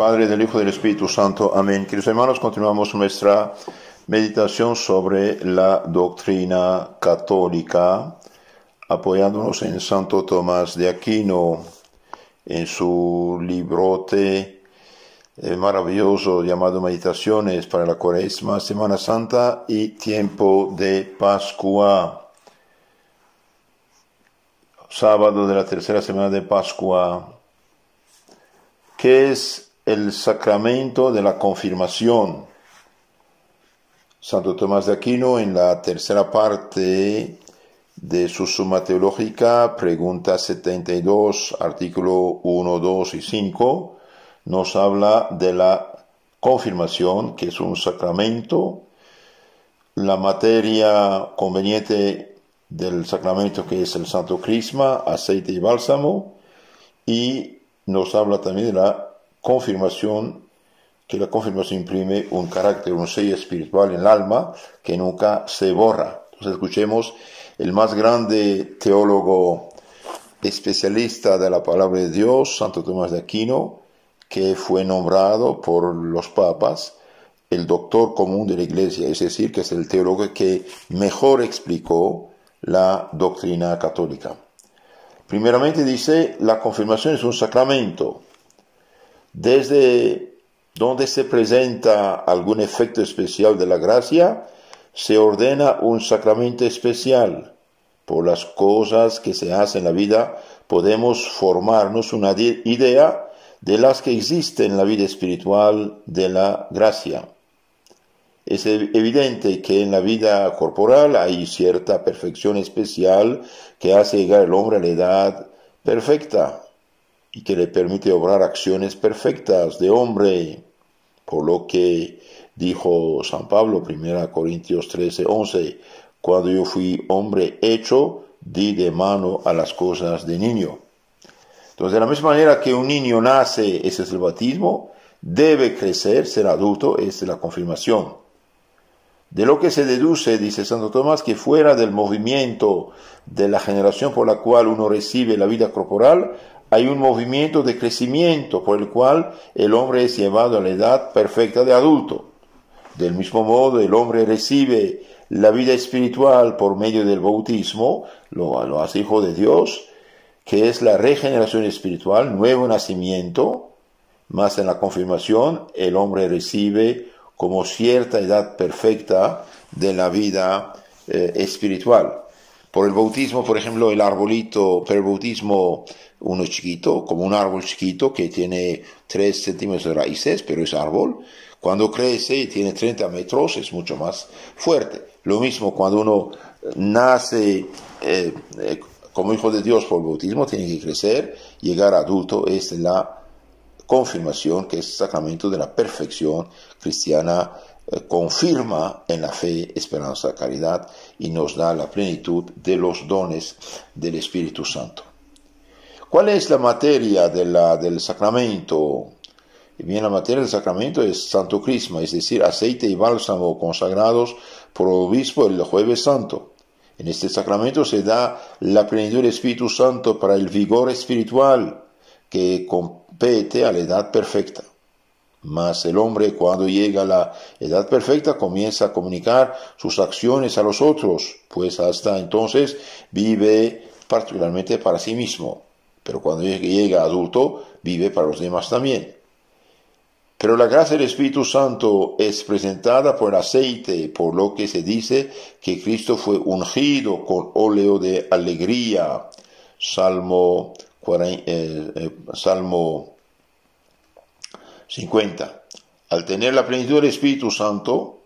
Padre, del Hijo y del Espíritu Santo. Amén. Queridos hermanos, continuamos nuestra meditación sobre la doctrina católica, apoyándonos en Santo Tomás de Aquino, en su librote maravilloso llamado Meditaciones para la Cuaresma, Semana Santa y Tiempo de Pascua. Sábado de la tercera semana de Pascua. ¿Qué es el sacramento de la confirmación? Santo Tomás de Aquino, en la tercera parte de su Suma Teológica, pregunta 72, artículo 1, 2 y 5, nos habla de la confirmación, que es un sacramento, la materia conveniente del sacramento, que es el Santo Crisma, aceite y bálsamo, y nos habla también de la confirmación, que la confirmación imprime un carácter, un sello espiritual en el alma que nunca se borra. Entonces escuchemos el más grande teólogo especialista de la palabra de Dios, Santo Tomás de Aquino, que fue nombrado por los papas el doctor común de la Iglesia, es decir, que es el teólogo que mejor explicó la doctrina católica. Primeramente dice, la confirmación es un sacramento. Desde donde se presenta algún efecto especial de la gracia, se ordena un sacramento especial. Por las cosas que se hacen en la vida, podemos formarnos una idea de las que existen en la vida espiritual de la gracia. Es evidente que en la vida corporal hay cierta perfección especial que hace llegar al hombre a la edad perfecta y que le permite obrar acciones perfectas de hombre, por lo que dijo San Pablo, 1 Corintios 13, 11, cuando yo fui hombre hecho, di de mano a las cosas de niño. Entonces, de la misma manera que un niño nace, ese es el bautismo, debe crecer, ser adulto, esa es la confirmación. De lo que se deduce, dice Santo Tomás, que fuera del movimiento de la generación por la cual uno recibe la vida corporal, hay un movimiento de crecimiento por el cual el hombre es llevado a la edad perfecta de adulto. Del mismo modo, el hombre recibe la vida espiritual por medio del bautismo, lo hace hijo de Dios, que es la regeneración espiritual, nuevo nacimiento, más en la confirmación el hombre recibe como cierta edad perfecta de la vida espiritual. Por el bautismo, por ejemplo, el arbolito, pero el bautismo uno chiquito, como un árbol chiquito que tiene 3 centímetros de raíces, pero es árbol. Cuando crece y tiene 30 metros es mucho más fuerte. Lo mismo cuando uno nace como hijo de Dios por el bautismo, tiene que crecer, llegar a adulto, es la confirmación, que es el sacramento de la perfección cristiana, confirma en la fe, esperanza, caridad y nos da la plenitud de los dones del Espíritu Santo. ¿Cuál es la materia del sacramento? Bien, la materia del sacramento es Santo Crisma, es decir, aceite y bálsamo consagrados por el obispo el Jueves Santo. En este sacramento se da la plenitud del Espíritu Santo para el vigor espiritual que compete a la edad perfecta. Mas el hombre, cuando llega a la edad perfecta, comienza a comunicar sus acciones a los otros, pues hasta entonces vive particularmente para sí mismo. Pero cuando llega adulto, vive para los demás también. Pero la gracia del Espíritu Santo es presentada por el aceite, por lo que se dice que Cristo fue ungido con óleo de alegría. Salmo 50. Al tener la plenitud del Espíritu Santo,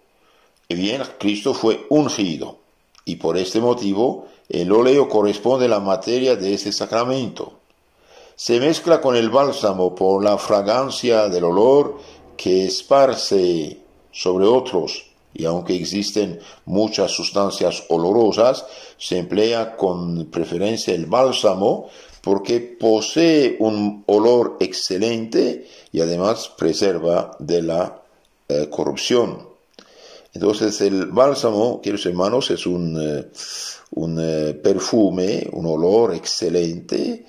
bien, Cristo fue ungido. Y por este motivo, el óleo corresponde a la materia de ese sacramento. Se mezcla con el bálsamo por la fragancia del olor que esparce sobre otros, y aunque existen muchas sustancias olorosas, se emplea con preferencia el bálsamo porque posee un olor excelente y además preserva de la corrupción. Entonces el bálsamo, queridos hermanos, es un perfume, un olor excelente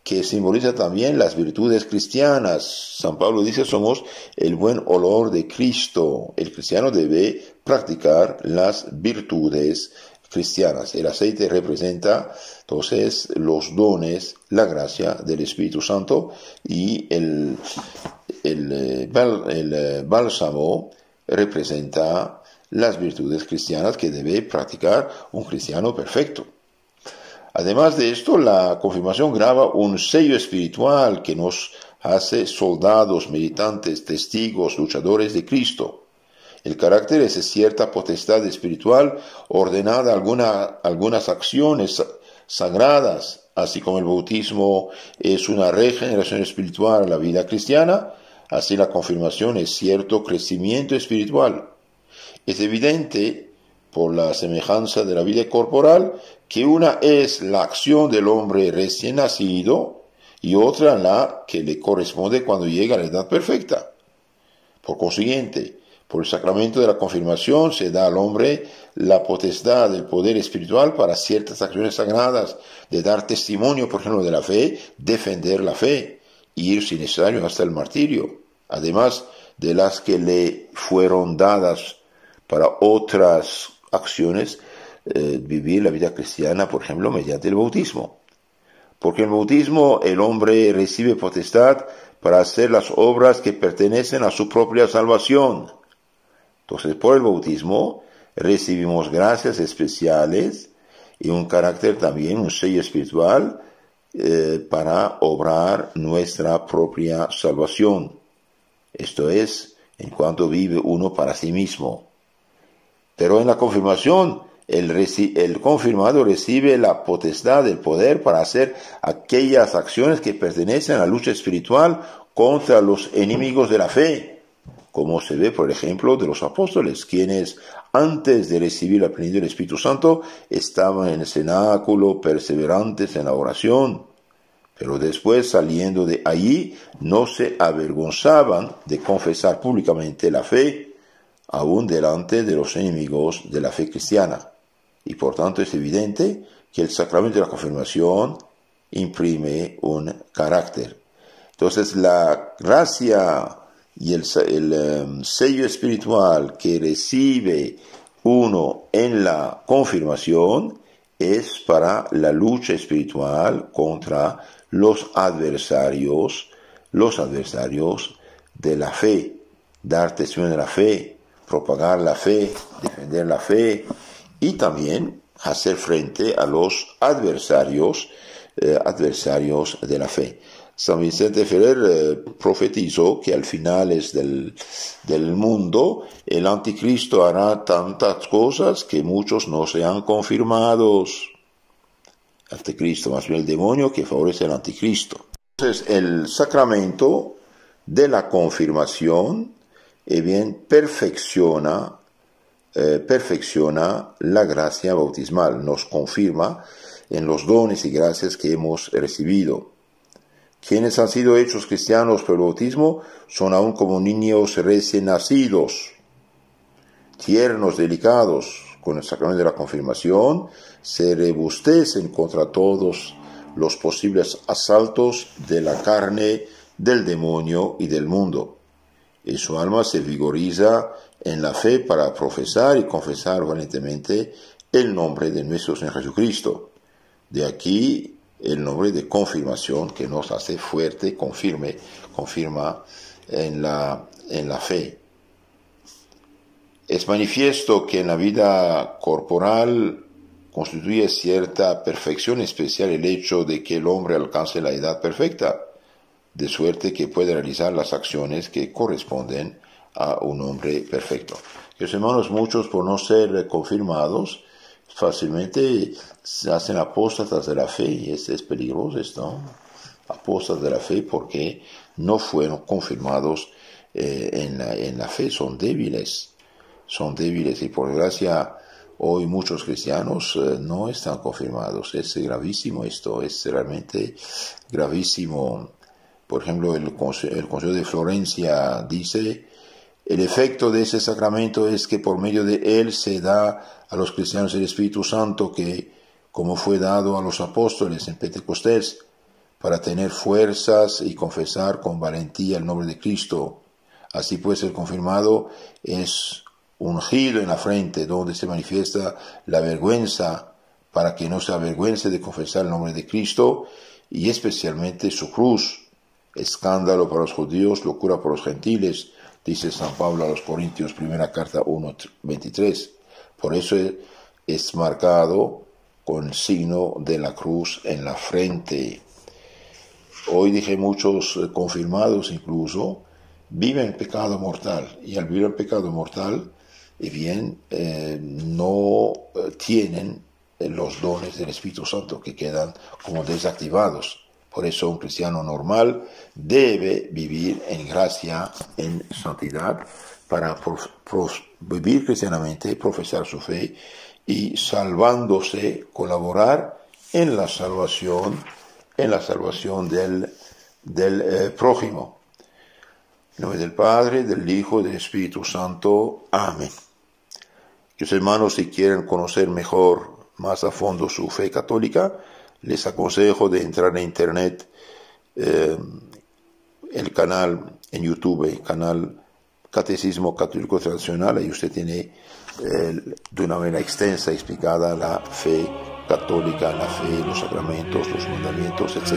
que simboliza también las virtudes cristianas. San Pablo dice, somos el buen olor de Cristo. El cristiano debe practicar las virtudes cristianas. El aceite representa entonces los dones, la gracia del Espíritu Santo, y el bálsamo representa las virtudes cristianas que debe practicar un cristiano perfecto. Además de esto, la confirmación graba un sello espiritual que nos hace soldados, militantes, testigos, luchadores de Cristo. El carácter es cierta potestad espiritual ordenada a algunas acciones sagradas, así como el bautismo es una regeneración espiritual a la vida cristiana, así la confirmación es cierto crecimiento espiritual. Es evidente, por la semejanza de la vida corporal, que una es la acción del hombre recién nacido y otra la que le corresponde cuando llega a la edad perfecta. Por consiguiente, por el sacramento de la confirmación se da al hombre la potestad del poder espiritual para ciertas acciones sagradas, de dar testimonio, por ejemplo, de la fe, defender la fe, y ir si necesario hasta el martirio, además de las que le fueron dadas para otras acciones, vivir la vida cristiana, por ejemplo, mediante el bautismo. Porque en el bautismo el hombre recibe potestad para hacer las obras que pertenecen a su propia salvación. Entonces, por el bautismo recibimos gracias especiales y un carácter también, un sello espiritual para obrar nuestra propia salvación. Esto es, en cuanto vive uno para sí mismo. Pero en la confirmación, el confirmado recibe la potestad, el poder para hacer aquellas acciones que pertenecen a la lucha espiritual contra los enemigos de la fe, como se ve, por ejemplo, de los apóstoles, quienes antes de recibir la plenitud del Espíritu Santo estaban en el cenáculo, perseverantes en la oración, pero después, saliendo de allí, no se avergonzaban de confesar públicamente la fe, aún delante de los enemigos de la fe cristiana. Y por tanto es evidente que el sacramento de la confirmación imprime un carácter. Entonces la gracia y el sello espiritual que recibe uno en la confirmación es para la lucha espiritual contra los adversarios de la fe, dar testimonio de la fe, propagar la fe, defender la fe y también hacer frente a los adversarios de la fe. San Vicente Ferrer profetizó que al finales del mundo el anticristo hará tantas cosas que muchos no sean confirmados. Anticristo, más bien el demonio que favorece al anticristo. Entonces el sacramento de la confirmación perfecciona la gracia bautismal, nos confirma en los dones y gracias que hemos recibido. Quienes han sido hechos cristianos por el bautismo son aún como niños recién nacidos, tiernos, delicados. Con el sacramento de la confirmación se robustecen contra todos los posibles asaltos de la carne, del demonio y del mundo. Y su alma se vigoriza en la fe para profesar y confesar valientemente el nombre de nuestro Señor Jesucristo. De aquí el nombre de confirmación, que nos hace fuerte, confirma en la fe. Es manifiesto que en la vida corporal constituye cierta perfección especial el hecho de que el hombre alcance la edad perfecta, de suerte que puede realizar las acciones que corresponden a un hombre perfecto. Los hermanos, muchos por no ser confirmados, fácilmente se hacen apóstatas de la fe, y es peligroso esto, apóstatas de la fe porque no fueron confirmados en la fe, son débiles, y por desgracia hoy muchos cristianos no están confirmados. Es gravísimo esto, es realmente gravísimo. Por ejemplo, el Concilio de Florencia dice: el efecto de ese sacramento es que por medio de él se da a los cristianos el Espíritu Santo que, como fue dado a los apóstoles en Pentecostés, para tener fuerzas y confesar con valentía el nombre de Cristo. Así pues, el confirmado es ungido en la frente, donde se manifiesta la vergüenza, para que no se avergüence de confesar el nombre de Cristo, y especialmente su cruz, escándalo para los judíos, locura para los gentiles, dice San Pablo a los Corintios, primera carta 1:23. Por eso es marcado con el signo de la cruz en la frente. Hoy dije muchos confirmados incluso viven pecado mortal, y al vivir el pecado mortal, no tienen los dones del Espíritu Santo, que quedan como desactivados. Por eso un cristiano normal debe vivir en gracia, en santidad, para vivir cristianamente, profesar su fe y, salvándose, colaborar en la salvación del prójimo. En nombre del Padre, del Hijo y del Espíritu Santo. Amén. Mis hermanos, si quieren conocer más a fondo su fe católica, les aconsejo de entrar en internet, el canal en YouTube, el canal Catecismo Católico Tradicional. Ahí usted tiene de una manera extensa explicada la fe católica, la fe, los sacramentos, los mandamientos, etc.